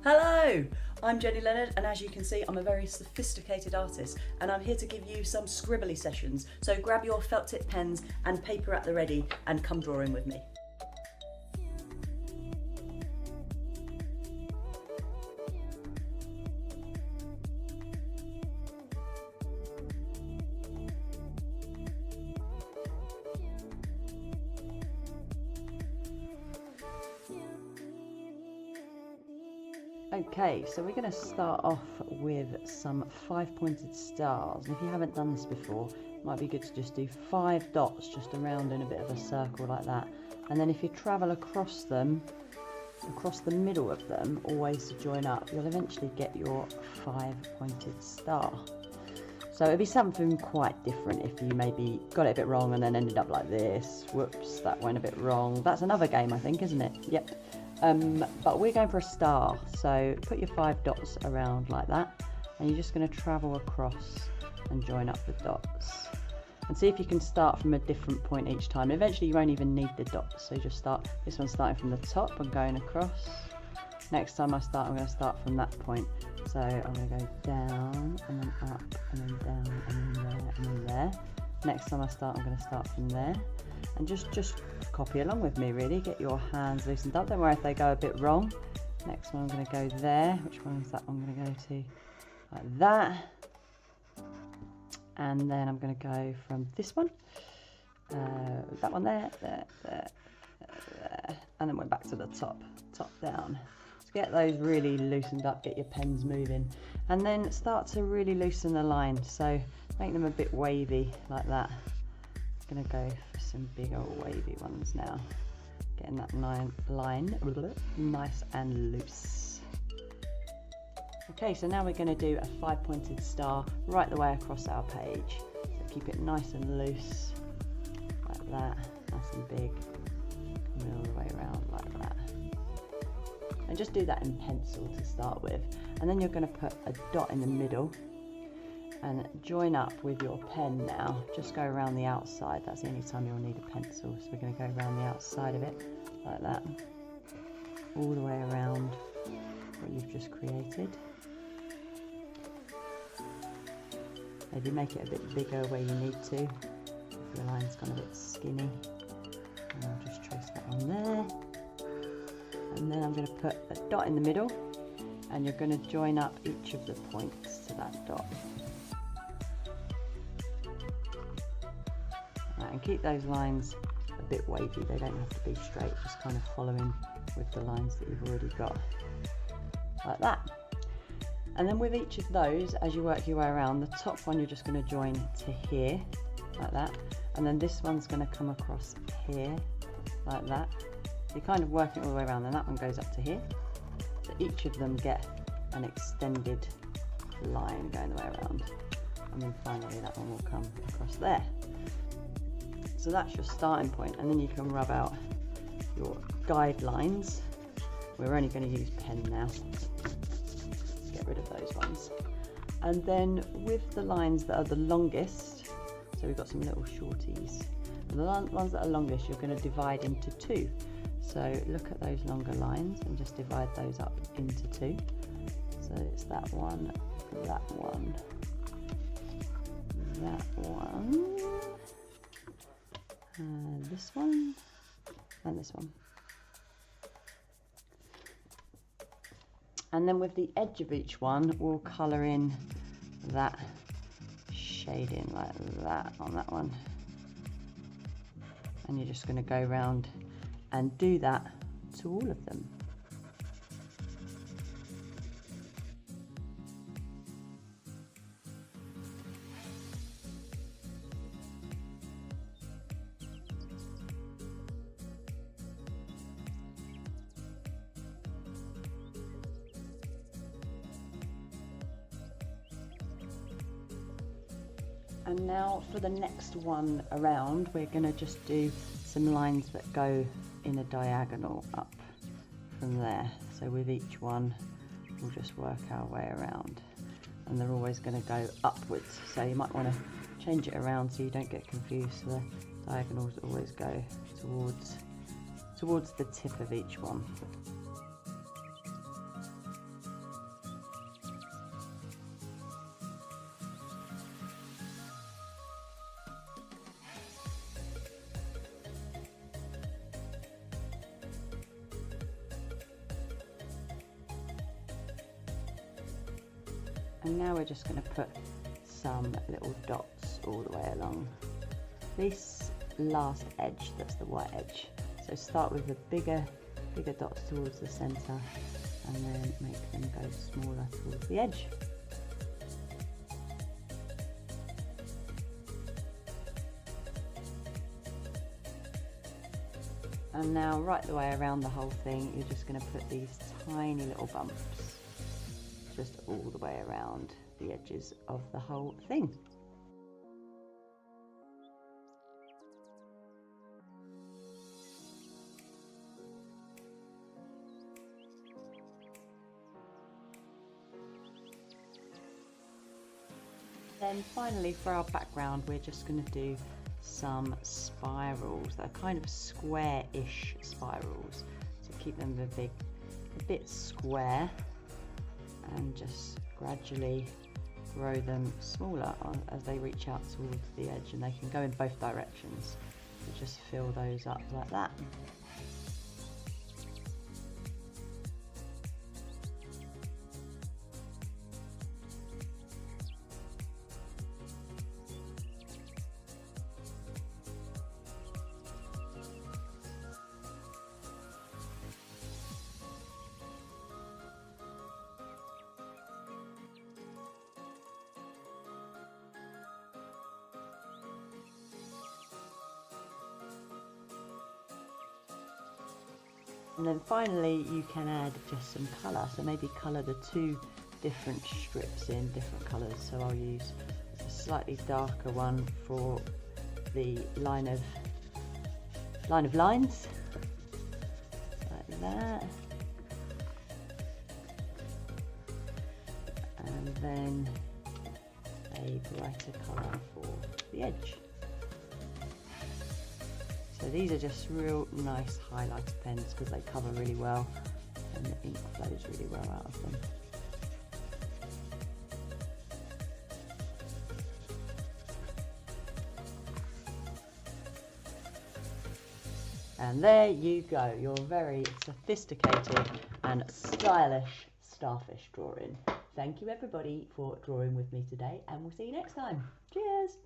Hello, I'm Jenny Leonard, and as you can see, I'm a very sophisticated artist, and I'm here to give you some scribbly sessions. So grab your felt tip pens and paper at the ready and come drawing with me. Okay, so we're going to start off with some 5-pointed stars, and if you haven't done this before, it might be good to just do 5 dots just around in a bit of a circle like that, and then if you travel across them, across the middle of them, always to join up, you'll eventually get your 5-pointed star. So it'd be something quite different if you maybe got it a bit wrong and then ended up like this. Whoops, that went a bit wrong. That's another game, I think, isn't it? Yep. But we're going for a star, so put your 5 dots around like that, and you're just going to travel across and join up the dots, and see if you can start from a different point each time. Eventually you won't even need the dots, so just start, this one's starting from the top and going across. Next time I start, I'm going to start from that point, so I'm going to go down and then up and then down and then there and then there. Next time I start, I'm going to start from there, and just copy along with me really. Get your hands loosened up, don't worry if they go a bit wrong. Next one I'm going to go there. Which one is that one going to go to? Like that. And then I'm going to go from this one, that one there, there, and then we're back to the top down. So get those really loosened up, get your pens moving, and then start to really loosen the lines, so make them a bit wavy like that. I'm going to go for some big old wavy ones now, getting that line nice and loose. Okay, so now we're going to do a 5-pointed star right the way across our page, so keep it nice and loose like that, nice and big, coming all the way around like that, and just do that in pencil to start with, and then you're going to put a dot in the middle and join up with your pen now. Just go around the outside, that's the only time you'll need a pencil, so we're going to go around the outside of it like that, all the way around what you've just created. Maybe make it a bit bigger where you need to, if your line's gone a bit skinny, and I'll just trace that on there, and then I'm going to put a dot in the middle, and you're going to join up each of the points to that dot. And keep those lines a bit wavy, they don't have to be straight, just kind of following with the lines that you've already got, like that. And then with each of those, as you work your way around, the top one you're just going to join to here, like that, and then this one's going to come across here, like that. So you're kind of working all the way around, and that one goes up to here. So each of them get an extended line going the way around, and then finally that one will come across there. So that's your starting point, and then you can rub out your guidelines. We're only going to use pen now. Get rid of those ones. And then with the lines that are the longest, so we've got some little shorties, and the ones that are longest you're going to divide into 2. So look at those longer lines and just divide those up into 2. So it's that one, that one, that one, this one, and this one. And then with the edge of each one, we'll colour in that shading like that on that one. And you're just going to go around and do that to all of them. And now for the next one around, we're going to just do some lines that go in a diagonal up from there. So with each one, we'll just work our way around, and they're always going to go upwards. So you might want to change it around so you don't get confused. So the diagonals always go towards the tip of each one. And now we're just going to put some little dots all the way along this last edge, that's the white edge. So start with the bigger dots towards the centre and then make them go smaller towards the edge. And now right the way around the whole thing, you're just going to put these tiny little bumps just all the way around the edges of the whole thing. Then finally for our background, we're just going to do some spirals that are kind of square-ish spirals, so keep them a bit square and just gradually grow them smaller as they reach out towards the edge, and they can go in both directions. So just fill those up like that. And then finally you can add just some colour, so maybe colour the two different strips in different colours. So I'll use a slightly darker one for the line of lines, like that, and then a brighter colour for the edge. So these are just real nice highlighter pens because they cover really well and the ink flows really well out of them. And there you go, your very sophisticated and stylish starfish drawing. Thank you everybody for drawing with me today, and we'll see you next time. Cheers!